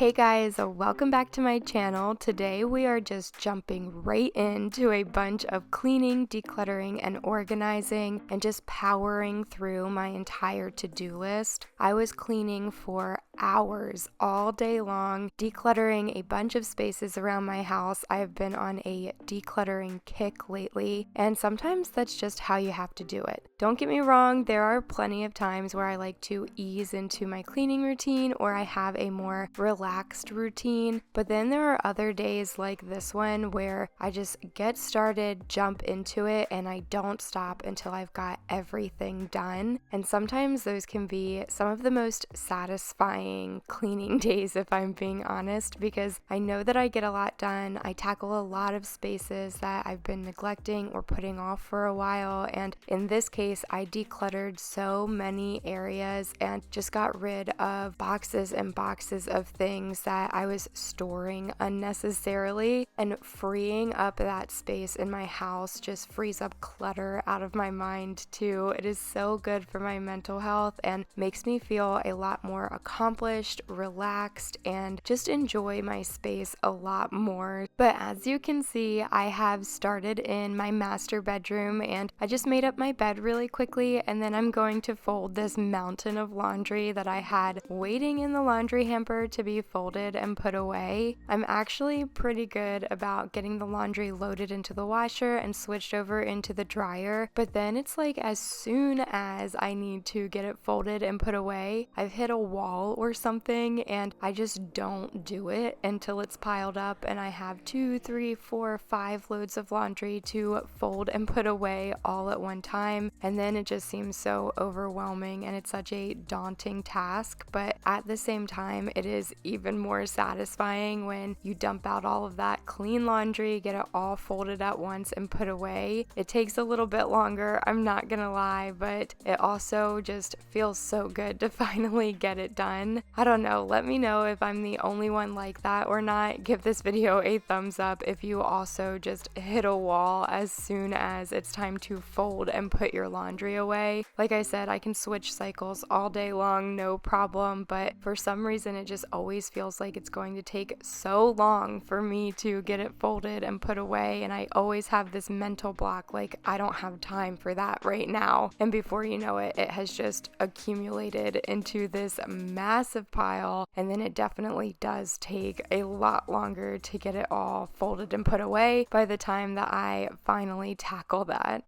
Hey guys, welcome back to my channel. Today we are just jumping right into a bunch of cleaning, decluttering, and organizing, and just powering through my entire to-do list. I was cleaning for hours all day long, decluttering a bunch of spaces around my house. I have been on a decluttering kick lately, and sometimes that's just how you have to do it. Don't get me wrong, there are plenty of times where I like to ease into my cleaning routine or I have a more relaxed routine, but then there are other days like this one where I just get started, jump into it, and I don't stop until I've got everything done. And sometimes those can be some of the most satisfying cleaning days, if I'm being honest, because I know that I get a lot done. I tackle a lot of spaces that I've been neglecting or putting off for a while, and in this case I decluttered so many areas and just got rid of boxes and boxes of things that I was storing unnecessarily, and freeing up that space in my house just frees up clutter out of my mind too. It is so good for my mental health and makes me feel a lot more accomplished, relaxed, and just enjoy my space a lot more. But as you can see, I have started in my master bedroom and I just made up my bed really quickly, and then I'm going to fold this mountain of laundry that I had waiting in the laundry hamper to be folded and put away. I'm actually pretty good about getting the laundry loaded into the washer and switched over into the dryer, but then it's like as soon as I need to get it folded and put away, I've hit a wall or something and I just don't do it until it's piled up and I have 2, 3, 4, 5 loads of laundry to fold and put away all at one time, and then it just seems so overwhelming and it's such a daunting task. But at the same time, it is even more satisfying when you dump out all of that clean laundry, get it all folded at once and put away. It takes a little bit longer, I'm not gonna lie, but it also just feels so good to finally get it done. I don't know, let me know if I'm the only one like that or not. Give this video a thumbs up if you also just hit a wall as soon as it's time to fold and put your laundry away. Like I said, I can switch cycles all day long, no problem, but for some reason it just always feels like it's going to take so long for me to get it folded and put away, and I always have this mental block like I don't have time for that right now, and before you know it, it has just accumulated into this massive pile, and then it definitely does take a lot longer to get it all folded and put away by the time that I finally tackle that.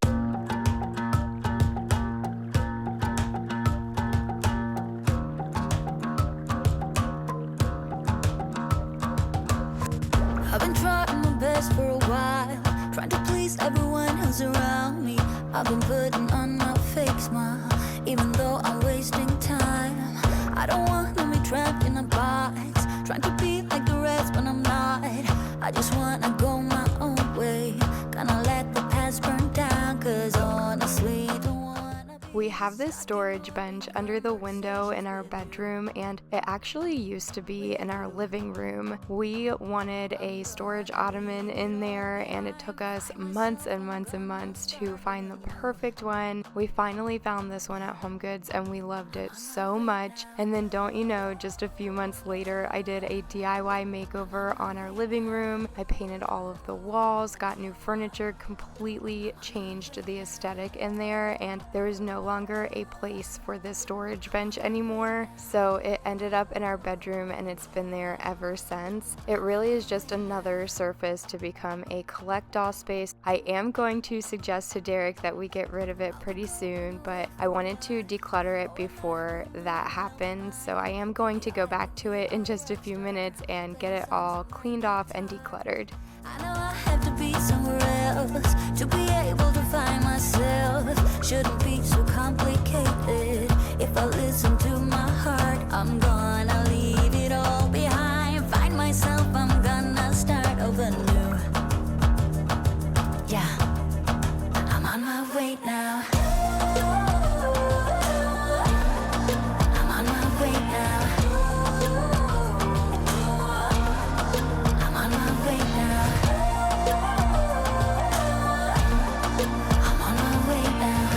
I've been trying my best for a while, trying to please everyone who's around me. I've been putting on my fake smile, even though I'm wasting time. I don't want to be trapped in a box, trying to be like the rest when I'm not. I just want to go my own way, gonna let the past burn down, cause honestly don't wanna be. We have this storage bench under the window in our bedroom, and it actually used to be in our living room. We wanted a storage ottoman in there, and it took us months and months and months to find the perfect one. We finally found this one at HomeGoods, and we loved it so much. And then don't you know, just a few months later, I did a DIY makeover on our living room. I painted all of the walls, got new furniture, completely changed the aesthetic in there, and there was no longer a place for this storage bench anymore, so it ended up in our bedroom and it's been there ever since. It really is just another surface to become a collect-all space. I am going to suggest to Derek that we get rid of it pretty soon, but I wanted to declutter it before that happens, so I am going to go back to it in just a few minutes and get it all cleaned off and decluttered. I know I have to be somewhere else to be able to find myself. Shouldn't be so complicated. If I listen to my heart, I'm gonna leave it all behind. Find myself, I'm gonna start over new. Yeah, I'm on my way now. I'm on my way now. I'm on my way now. I'm on my way now.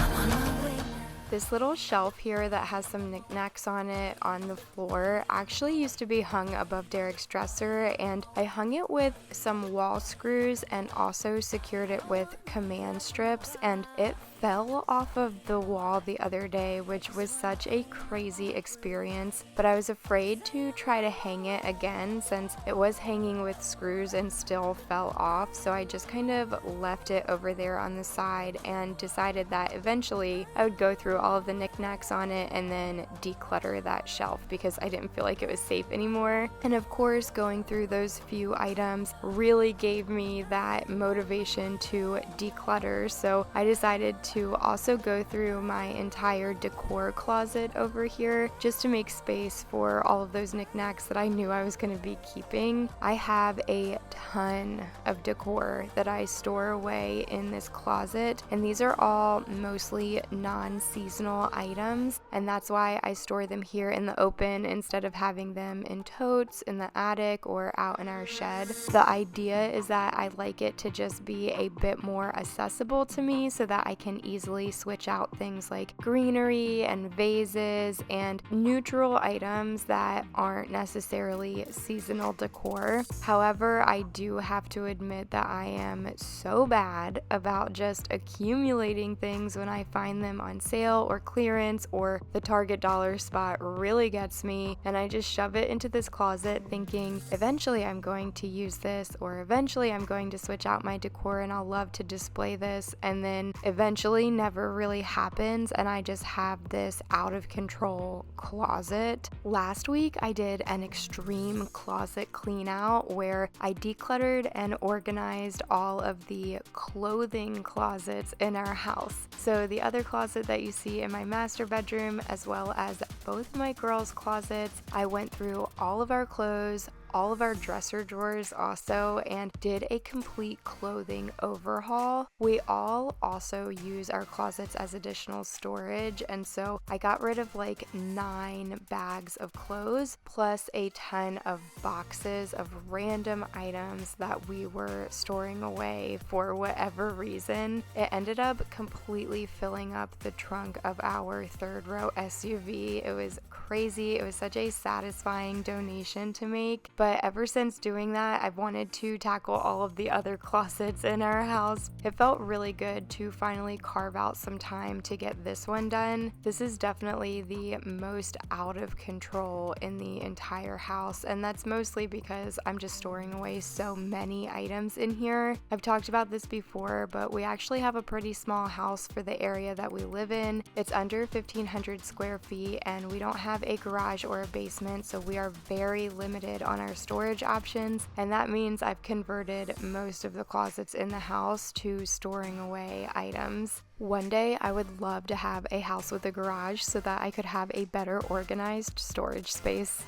I'm on my way now. This This little shelf here that has some knickknacks on it on the floor actually used to be hung above Derek's dresser, and I hung it with some wall screws and also secured it with command strips, and it fell off of the wall the other day, which was such a crazy experience, but I was afraid to try to hang it again since it was hanging with screws and still fell off, so I just kind of left it over there on the side and decided that eventually I would go through all of the knickknacks on it and then declutter that shelf because I didn't feel like it was safe anymore. And of course, going through those few items really gave me that motivation to declutter, so I decided to also go through my entire decor closet over here just to make space for all of those knickknacks that I knew I was going to be keeping. I have a ton of decor that I store away in this closet, and these are all mostly non-seasonal items, and that's why I store them here in the open instead of having them in totes in the attic or out in our shed. The idea is that I like it to just be a bit more accessible to me so that I can easily switch out things like greenery and vases and neutral items that aren't necessarily seasonal decor. However, I do have to admit that I am so bad about just accumulating things when I find them on sale or clearance, or the Target dollar spot really gets me and I just shove it into this closet thinking eventually I'm going to use this, or eventually I'm going to switch out my decor and I'll love to display this, and then eventually never really happens and I just have this out of control closet. Last week I did an extreme closet clean out where I decluttered and organized all of the clothing closets in our house. So the other closet that you see in my master bedroom, as well as both my girls' closets, I went through all of our clothes, all of our dresser drawers also, and did a complete clothing overhaul. We all also use our closets as additional storage, and so I got rid of like 9 bags of clothes plus a ton of boxes of random items that we were storing away for whatever reason. It ended up completely filling up the trunk of our 3rd row SUV. It was crazy. It was such a satisfying donation to make. But ever since doing that, I've wanted to tackle all of the other closets in our house. It felt really good to finally carve out some time to get this one done. This is definitely the most out of control in the entire house, and that's mostly because I'm just storing away so many items in here. I've talked about this before, but we actually have a pretty small house for the area that we live in. It's under 1,500 square feet, and we don't have a garage or a basement, so we are very limited on our storage options, and that means I've converted most of the closets in the house to storing away items. One day I would love to have a house with a garage so that I could have a better organized storage space.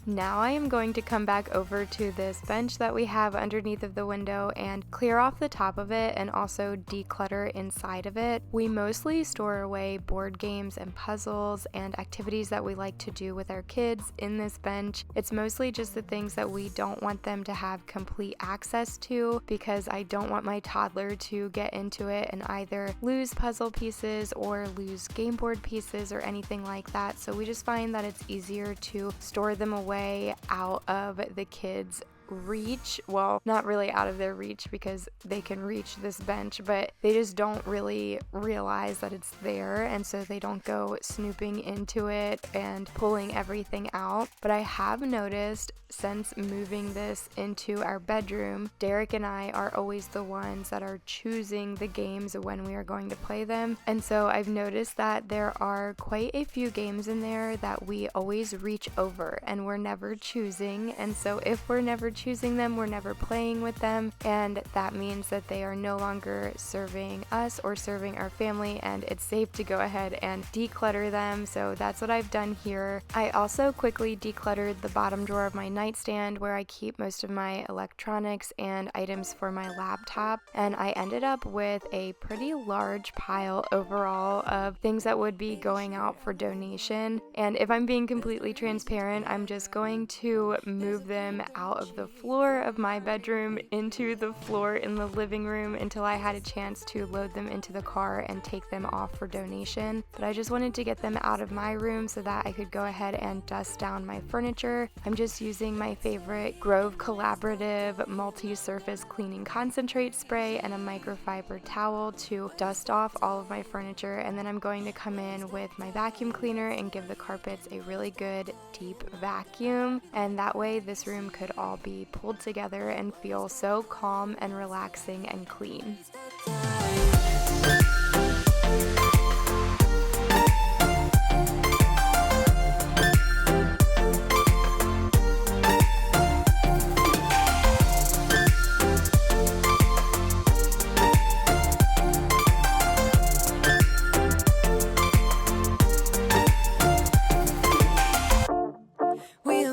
Now I am going to come back over to this bench that we have underneath of the window and clear off the top of it and also declutter inside of it. We mostly store away board games and puzzles and activities that we like to do with our kids in this bench. It's mostly just the things that we don't want them to have complete access to, because I don't want my toddler to get into it and either lose puzzle pieces or lose game board pieces or anything like that. So we just find that it's easier to store them away out of the kids' reach. Well, not really out of their reach because they can reach this bench, but they just don't really realize that it's there, and so they don't go snooping into it and pulling everything out. But I have noticed since moving this into our bedroom, Derek and I are always the ones that are choosing the games when we are going to play them, and so I've noticed that there are quite a few games in there that we always reach over and we're never choosing. And so if we're never choosing them, we're never playing with them, and that means that they are no longer serving us or serving our family, and it's safe to go ahead and declutter them. So that's what I've done here. I also quickly decluttered the bottom drawer of my nightstand where I keep most of my electronics and items for my laptop, and I ended up with a pretty large pile overall of things that would be going out for donation. And if I'm being completely transparent, I'm just going to move them out of the floor of my bedroom into the floor in the living room until I had a chance to load them into the car and take them off for donation. But I just wanted to get them out of my room so that I could go ahead and dust down my furniture. I'm just using my favorite Grove Collaborative multi-surface cleaning concentrate spray and a microfiber towel to dust off all of my furniture, and then I'm going to come in with my vacuum cleaner and give the carpets a really good deep vacuum, and that way this room could all be pulled together and feel so calm and relaxing and clean.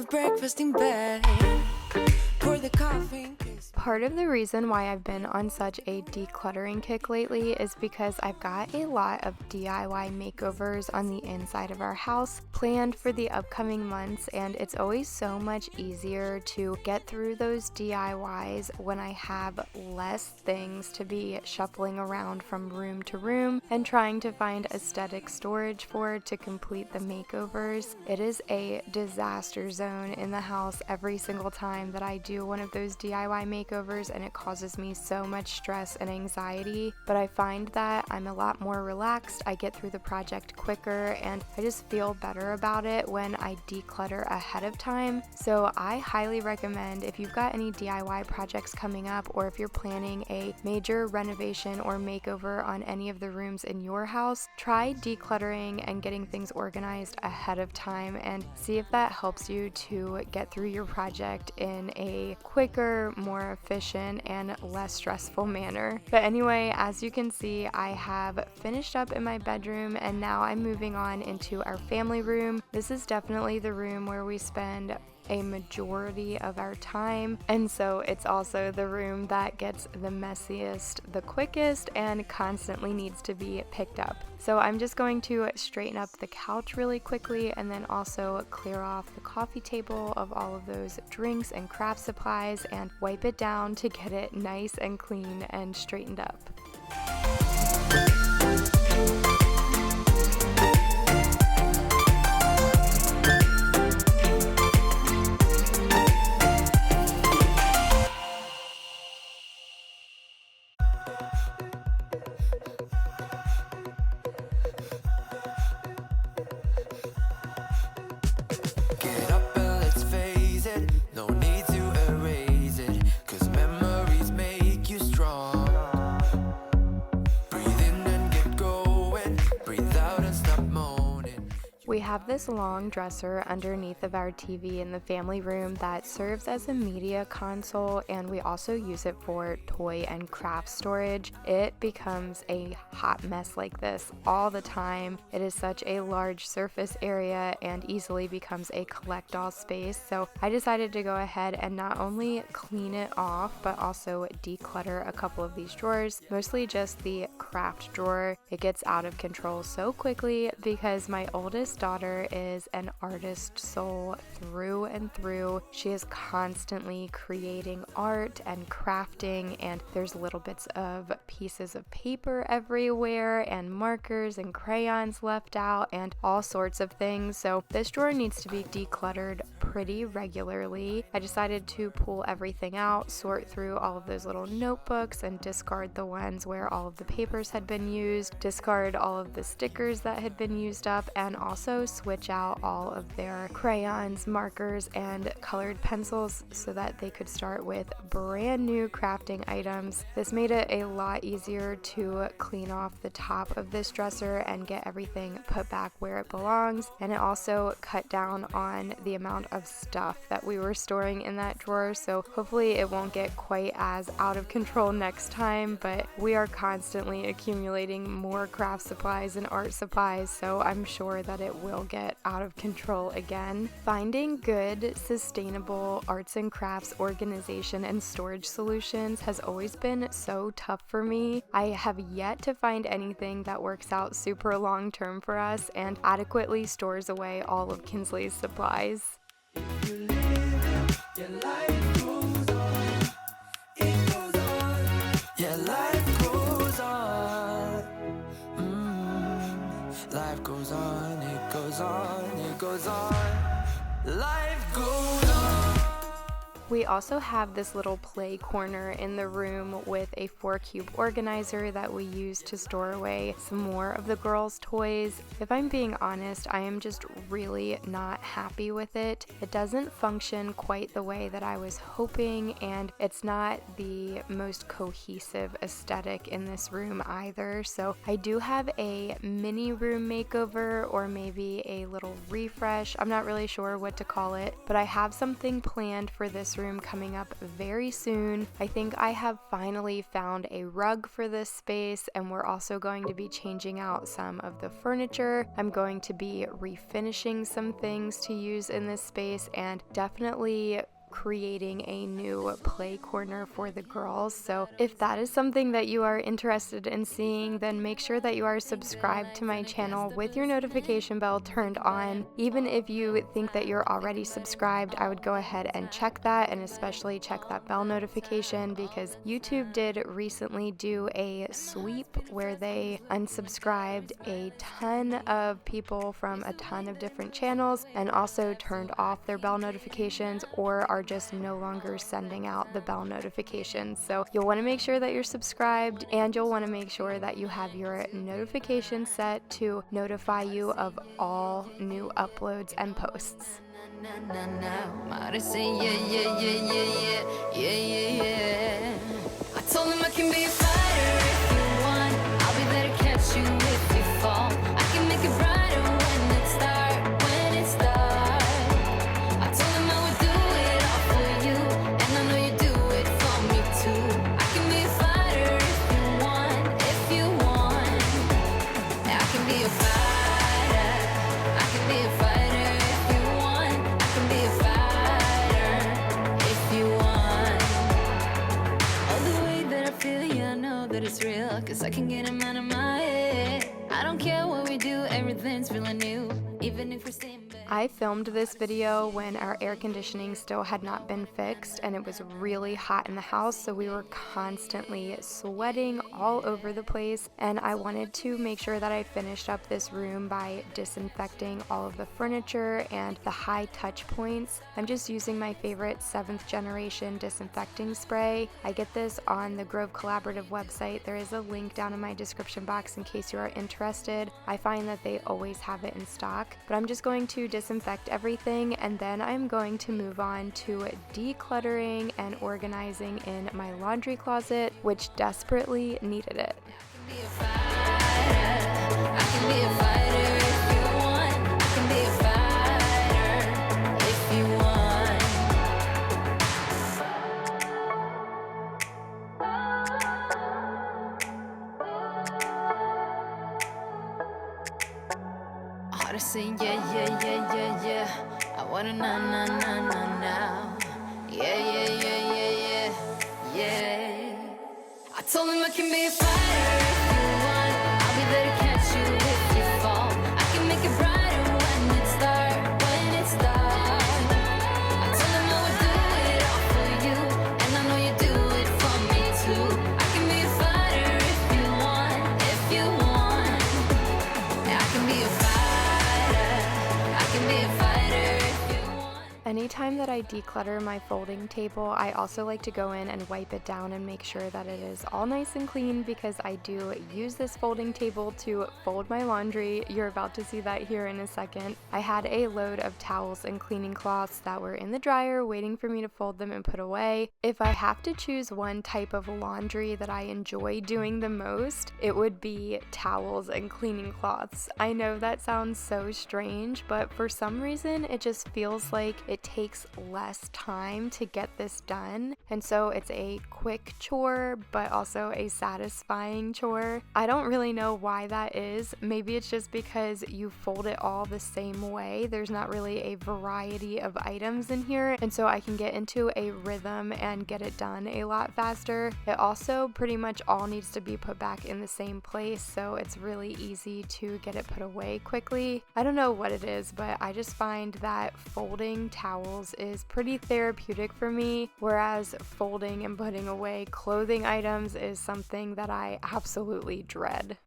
Breakfast in bed, pour the coffee. Part of the reason why I've been on such a decluttering kick lately is because I've got a lot of DIY makeovers on the inside of our house planned for the upcoming months, and it's always so much easier to get through those DIYs when I have less things to be shuffling around from room to room and trying to find aesthetic storage for to complete the makeovers. It is a disaster zone in the house every single time that I do one of those DIY makeovers, and it causes me so much stress and anxiety, but I find that I'm a lot more relaxed, I get through the project quicker, and I just feel better about it when I declutter ahead of time. So I highly recommend, if you've got any DIY projects coming up, or if you're planning a major renovation or makeover on any of the rooms in your house, try decluttering and getting things organized ahead of time and see if that helps you to get through your project in a quicker, more efficient, and less stressful manner. But anyway, as you can see, I have finished up in my bedroom, and now I'm moving on into our family room. This is definitely the room where we spend a majority of our time, and so it's also the room that gets the messiest the quickest and constantly needs to be picked up. So I'm just going to straighten up the couch really quickly and then also clear off the coffee table of all of those drinks and craft supplies and wipe it down to get it nice and clean and straightened up. We have this long dresser underneath of our TV in the family room that serves as a media console, and we also use it for toy and craft storage. It becomes a hot mess like this all the time. It is such a large surface area and easily becomes a collect-all space, so I decided to go ahead and not only clean it off but also declutter a couple of these drawers, mostly just the craft drawer. It gets out of control so quickly because my oldest daughter is an artist soul through and through. She is constantly creating art and crafting, and there's little bits of pieces of paper everywhere and markers and crayons left out and all sorts of things. So this drawer needs to be decluttered pretty regularly. I decided to pull everything out, sort through all of those little notebooks and discard the ones where all of the papers had been used, discard all of the stickers that had been used up, and also also switch out all of their crayons, markers, and colored pencils so that they could start with brand new crafting items. This made it a lot easier to clean off the top of this dresser and get everything put back where it belongs, and it also cut down on the amount of stuff that we were storing in that drawer, so hopefully it won't get quite as out of control next time. But we are constantly accumulating more craft supplies and art supplies, so I'm sure that it will get out of control again. Finding good, sustainable arts and crafts organization and storage solutions has always been so tough for me. I have yet to find anything that works out super long term for us and adequately stores away all of Kinsley's supplies. Your life goes on, it goes on. Yeah, life goes on. Life goes on, it goes on, it goes on. Life goes on. We also have this little play corner in the room with a 4-cube organizer that we use to store away some more of the girls' toys. If I'm being honest, I am just really not happy with it. It doesn't function quite the way that I was hoping, and it's not the most cohesive aesthetic in this room either. So I do have a mini room makeover, or maybe a little refresh. I'm not really sure what to call it, but I have something planned for this room coming up very soon. I think I have finally found a rug for this space, and we're also going to be changing out some of the furniture. I'm going to be refinishing some things to use in this space, and definitely creating a new play corner for the girls. So if that is something that you are interested in seeing, then make sure that you are subscribed to my channel with your notification bell turned on. Even if you think that you're already subscribed, I would go ahead and check that, and especially check that bell notification, because YouTube did recently do a sweep where they unsubscribed a ton of people from a ton of different channels and also turned off their bell notifications, or are just no longer sending out the bell notifications. So you'll want to make sure that you're subscribed, and you'll want to make sure that you have your notifications set to notify you of all new uploads and posts. I told him I can be a fighter if you want. I'll be there to catch you if you fall. I can make it brighter when it's dark, when it's dark. I told him I would do it all for you, and I know you do it for me too. I can be a fighter if you want, if you want. I can be a fighter. I can be a fighter if you want. I can be a fighter if you want. All the way that I feel, yeah, I know that it's real, 'cause I can get him out of my head. I don't care what we do, everything's feeling new, even if we're staying back. I filmed this video when our air conditioning still had not been fixed, and it was really hot in the house, so we were constantly sweating all over the place, and I wanted to make sure that I finished up this room by disinfecting all of the furniture and the high touch points. I'm just using my favorite 7th generation disinfecting spray. I get this on the Grove Collaborative website. There is a link down in my description box in case you are interested. I find that they always have it in stock, but I'm just going to disinfect everything, and then I'm going to move on to decluttering and organizing in my laundry closet, which desperately needed it. I can be a fighter. I can be a fighter if you want. I can be a fighter if you want. I ought to say yeah, yeah, yeah, yeah, yeah. I wanna now. Yeah, yeah, yeah, yeah, yeah, yeah. I told him I can be a fighter if you want. I'll be there to catch you if you fall. I can make it brighter when it's dark, when it's dark. I told him I would do it all for you, and I know you do it for me too. I can be a fighter if you want, if you want. I can be a fighter. I can be a fighter if you want. Anytime that I declutter my folding table, I also like to go in and wipe it down and make sure that it is all nice and clean because I do use this folding table to fold my laundry. You're about to see that here in a second. I had a load of towels and cleaning cloths that were in the dryer waiting for me to fold them and put away. If I have to choose one type of laundry that I enjoy doing the most, it would be towels and cleaning cloths. I know that sounds so strange, but for some reason it just feels like it takes less time to get this done, and so it's a quick chore but also a satisfying chore. I don't really know why that is. Maybe it's just because you fold it all the same way. There's not really a variety of items in here, and so I can get into a rhythm and get it done a lot faster. It also pretty much all needs to be put back in the same place, so it's really easy to get it put away quickly. I don't know what it is, but I just find that folding towels is pretty therapeutic for me, whereas folding and putting away clothing items is something that I absolutely dread.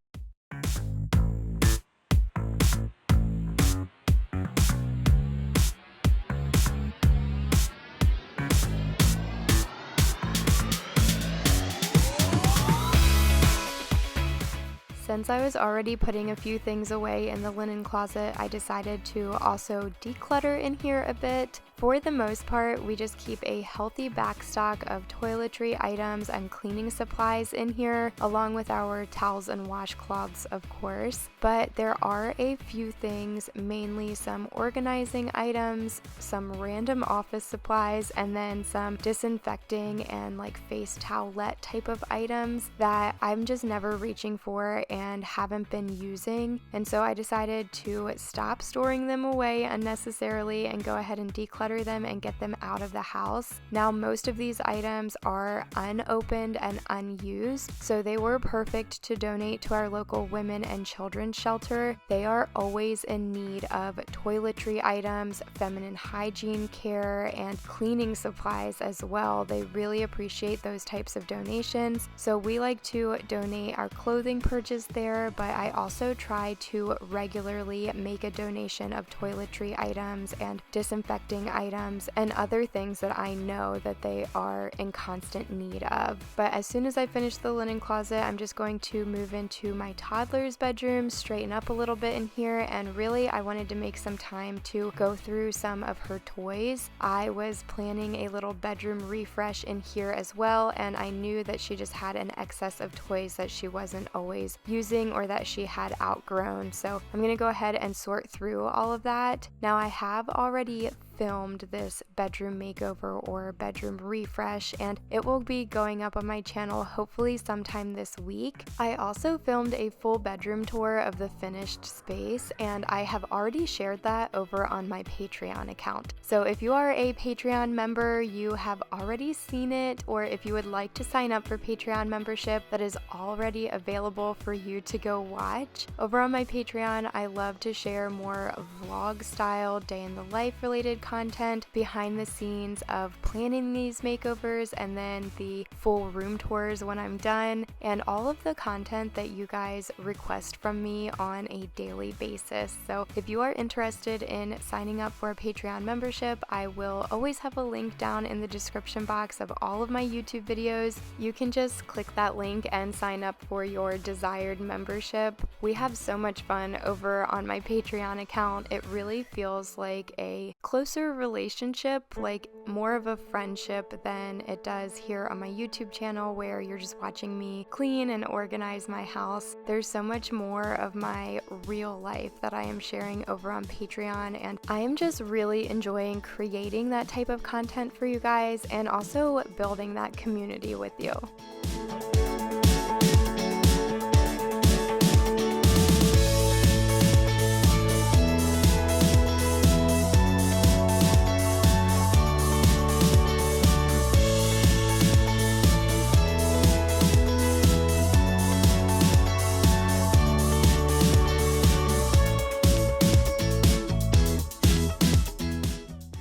Since I was already putting a few things away in the linen closet, I decided to also declutter in here a bit. For the most part, we just keep a healthy backstock of toiletry items and cleaning supplies in here, along with our towels and washcloths, of course. But there are a few things, mainly some organizing items, some random office supplies, and then some disinfecting and like face towelette type of items that I'm just never reaching for and haven't been using. And so I decided to stop storing them away unnecessarily and go ahead and declutter them and get them out of the house. Now, most of these items are unopened and unused, so they were perfect to donate to our local women and children's shelter. They are always in need of toiletry items, feminine hygiene care, and cleaning supplies as well. They really appreciate those types of donations, so we like to donate our clothing purchase there, but I also try to regularly make a donation of toiletry items and disinfecting items and other things that I know that they are in constant need of. But as soon as I finish the linen closet, I'm just going to move into my toddler's bedroom, straighten up a little bit in here, and really I wanted to make some time to go through some of her toys. I was planning a little bedroom refresh in here as well, and I knew that she just had an excess of toys that she wasn't always using or that she had outgrown. So I'm gonna go ahead and sort through all of that. Now, I have already filmed this bedroom makeover or bedroom refresh, and it will be going up on my channel hopefully sometime this week. I also filmed a full bedroom tour of the finished space, and I have already shared that over on my Patreon account. So if you are a Patreon member, you have already seen it, or if you would like to sign up for Patreon membership, that is already available for you to go watch. Over on my Patreon, I love to share more vlog style, day in the life related content, behind the scenes of planning these makeovers, and then the full room tours when I'm done, and all of the content that you guys request from me on a daily basis. So if you are interested in signing up for a Patreon membership, I will always have a link down in the description box of all of my YouTube videos. You can just click that link and sign up for your desired membership. We have so much fun over on my Patreon account. It really feels like a closer relationship, like more of a friendship than it does here on my YouTube channel, where you're just watching me clean and organize my house. There's so much more of my real life that I am sharing over on Patreon, and I am just really enjoying creating that type of content for you guys and also building that community with you.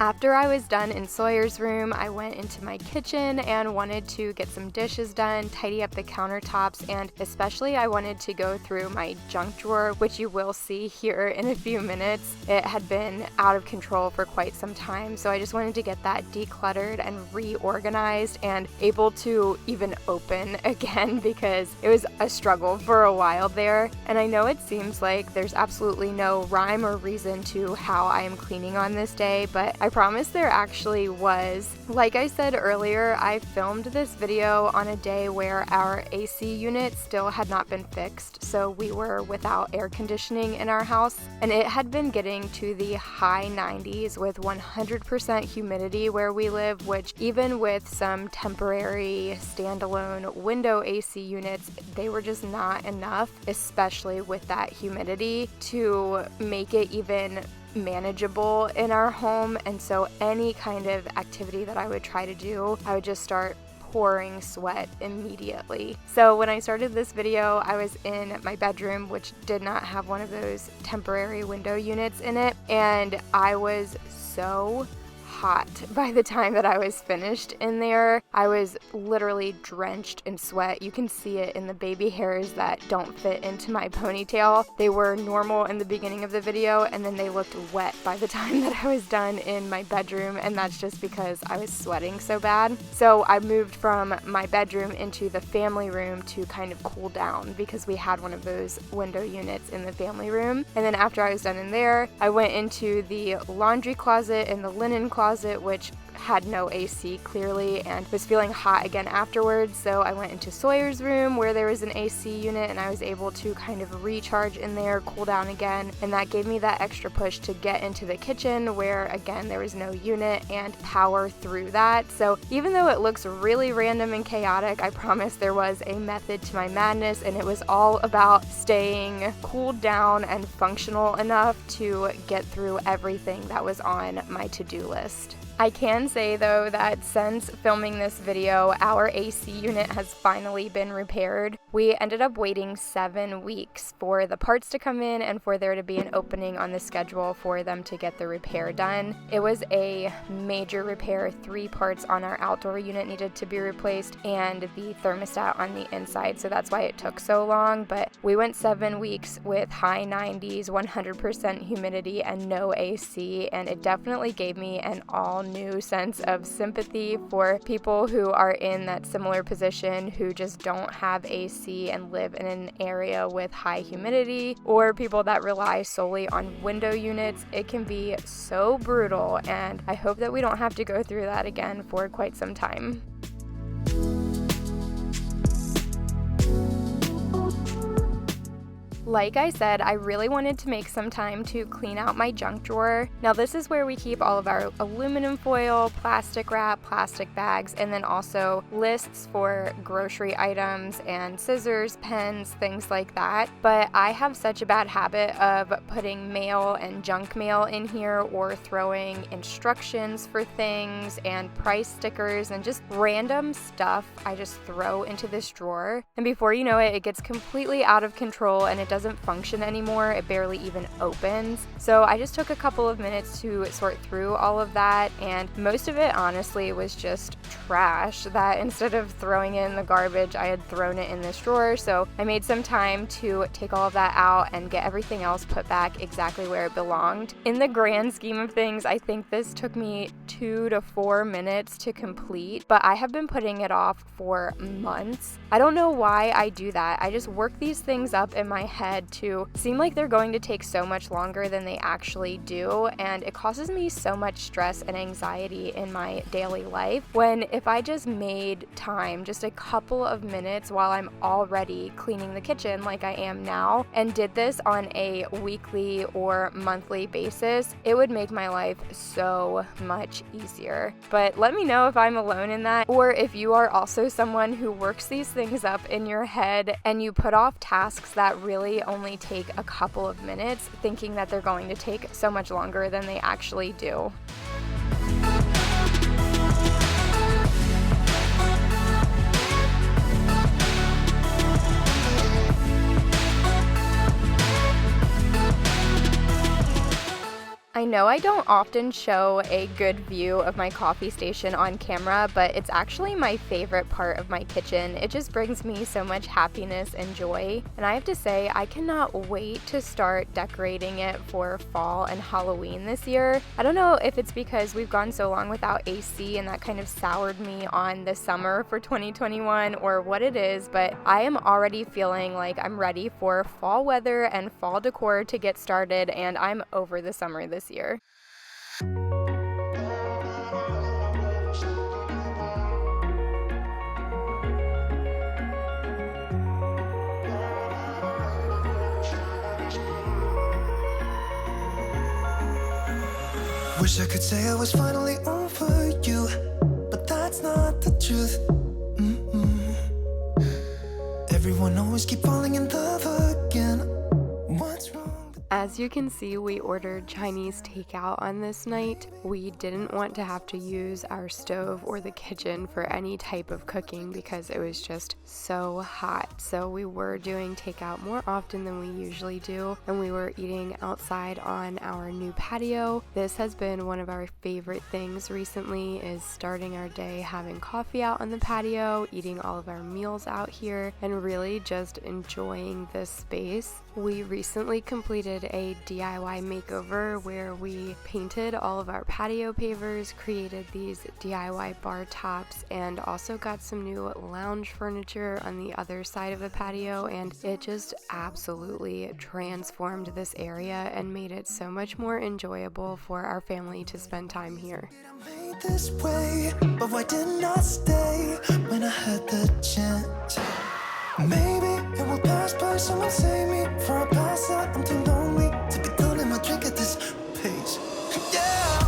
After I was done in Sawyer's room, I went into my kitchen and wanted to get some dishes done, tidy up the countertops, and especially I wanted to go through my junk drawer, which you will see here in a few minutes. It had been out of control for quite some time, so I just wanted to get that decluttered and reorganized and able to even open again because it was a struggle for a while there. And I know it seems like there's absolutely no rhyme or reason to how I am cleaning on this day, but I promise there actually was. Like I said earlier, I filmed this video on a day where our AC unit still had not been fixed, so we were without air conditioning in our house, and it had been getting to the high 90s with 100% humidity where we live, which even with some temporary standalone window AC units, they were just not enough, especially with that humidity, to make it even manageable in our home. And so any kind of activity that I would try to do, I would just start pouring sweat immediately. So when I started this video, I was in my bedroom, which did not have one of those temporary window units in it, and I was so hot by the time that I was finished in there. I was literally drenched in sweat. You can see it in the baby hairs that don't fit into my ponytail. They were normal in the beginning of the video, and then they looked wet by the time that I was done in my bedroom, and that's just because I was sweating so bad. So I moved from my bedroom into the family room to kind of cool down because we had one of those window units in the family room. And then after I was done in there, I went into the laundry closet and the linen closet, which had no AC clearly and was feeling hot again afterwards. So I went into Sawyer's room where there was an AC unit, and I was able to kind of recharge in there, cool down again, and that gave me that extra push to get into the kitchen where again there was no unit and power through that. So even though it looks really random and chaotic, I promise there was a method to my madness, and it was all about staying cooled down and functional enough to get through everything that was on my to-do list. I can say though that since filming this video, our AC unit has finally been repaired. We ended up waiting 7 weeks for the parts to come in and for there to be an opening on the schedule for them to get the repair done. It was a major repair. 3 parts on our outdoor unit needed to be replaced and the thermostat on the inside, so that's why it took so long. But we went 7 weeks with high 90s, 100% humidity, and no AC, and it definitely gave me an all new sense of sympathy for people who are in that similar position who just don't have AC and live in an area with high humidity, or people that rely solely on window units. It can be so brutal, and I hope that we don't have to go through that again for quite some time. Like I said, I really wanted to make some time to clean out my junk drawer. Now this is where we keep all of our aluminum foil, plastic wrap, plastic bags, and then also lists for grocery items and scissors, pens, things like that. But I have such a bad habit of putting mail and junk mail in here, or throwing instructions for things and price stickers and just random stuff I just throw into this drawer. And before you know it, it gets completely out of control and it doesn't function anymore. It barely even opens. So I just took a couple of minutes to sort through all of that, and most of it honestly was just trash that instead of throwing it in the garbage, I had thrown it in this drawer. So I made some time to take all of that out and get everything else put back exactly where it belonged. In the grand scheme of things, I think this took me 2 to 4 minutes to complete, but I have been putting it off for months. I don't know why I do that. I just work these things up in my head to seem like they're going to take so much longer than they actually do, and it causes me so much stress and anxiety in my daily life, when if I just made time, just a couple of minutes while I'm already cleaning the kitchen like I am now, and did this on a weekly or monthly basis, it would make my life so much easier. But let me know if I'm alone in that, or if you are also someone who works these things up in your head and you put off tasks that really only take a couple of minutes, thinking that they're going to take so much longer than they actually do. I know I don't often show a good view of my coffee station on camera, but it's actually my favorite part of my kitchen. It just brings me so much happiness and joy. And I have to say, I cannot wait to start decorating it for fall and Halloween this year. I don't know if it's because we've gone so long without AC and that kind of soured me on the summer for 2021 or what it is, but I am already feeling like I'm ready for fall weather and fall decor to get started, and I'm over the summer this year. Wish I could say I was finally over you, but that's not the truth. Everyone always keep falling in love again. What's wrong? As you can see, we ordered Chinese takeout on this night. We didn't want to have to use our stove or the kitchen for any type of cooking because it was just so hot. So we were doing takeout more often than we usually do, and we were eating outside on our new patio. This has been one of our favorite things recently, is starting our day having coffee out on the patio, eating all of our meals out here, and really just enjoying this space. We recently completed a DIY makeover where we painted all of our patio pavers, created these DIY bar tops, and also got some new lounge furniture on the other side of the patio, and it just absolutely transformed this area and made it so much more enjoyable for our family to spend time here. Made this way, but why didn't I stay when I had the chance? Maybe it will pass by, someone save me for a pass out. I'm too lonely to be done in my drink at this pace. Yeah.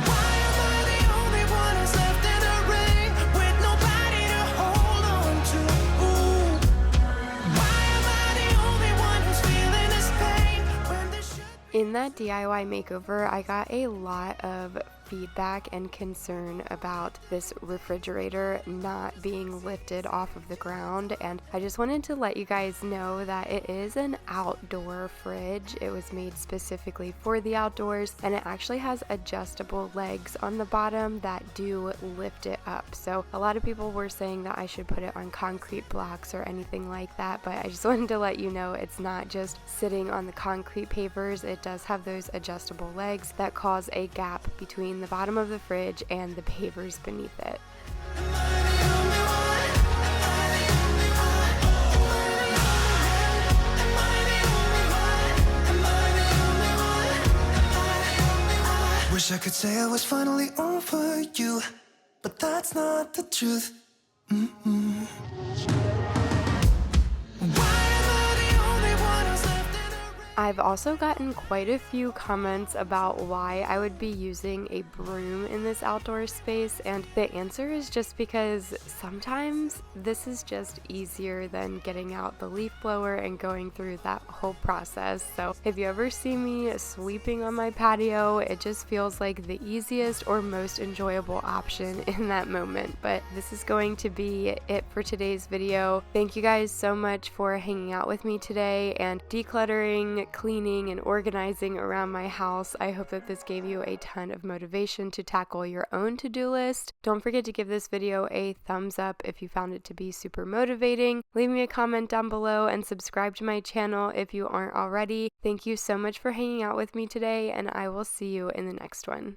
Why am I the only one who's left in the rain with nobody to hold on to? Ooh. Why am I the only one who's feeling this pain when this should be? In that DIY makeover, I got a lot of feedback and concern about this refrigerator not being lifted off of the ground, and I just wanted to let you guys know that it is an outdoor fridge. It was made specifically for the outdoors, and it actually has adjustable legs on the bottom that do lift it up. So a lot of people were saying that I should put it on concrete blocks or anything like that, but I just wanted to let you know it's not just sitting on the concrete pavers. It does have those adjustable legs that cause a gap between the bottom of the fridge and the pavers beneath it. Wish I could say I was finally over you, but that's not the truth. I've also gotten quite a few comments about why I would be using a broom in this outdoor space, and the answer is just because sometimes this is just easier than getting out the leaf blower and going through that whole process. So if you ever see me sweeping on my patio, it just feels like the easiest or most enjoyable option in that moment. But this is going to be it for today's video. Thank you guys so much for hanging out with me today and decluttering, cleaning, and organizing around my house. I hope that this gave you a ton of motivation to tackle your own to-do list. Don't forget to give this video a thumbs up if you found it to be super motivating. Leave me a comment down below and subscribe to my channel if you aren't already. Thank you so much for hanging out with me today, and I will see you in the next one.